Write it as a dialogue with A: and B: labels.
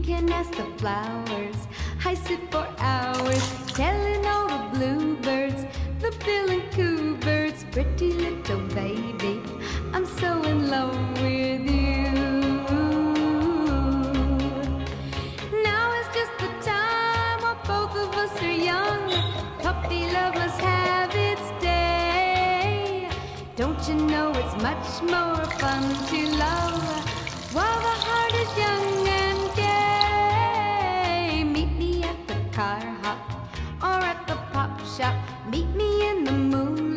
A: can ask the flowers. I sit for hours telling all the bluebirds, the bill and coo birds, pretty little baby, I'm so in love with you. Now is just the time while both of us are young. Puppy love must have its day. Don't you know it's much more fun to love while the heart is young and gay? Meet me at the car hop or at the pop shop. Meet me in the moon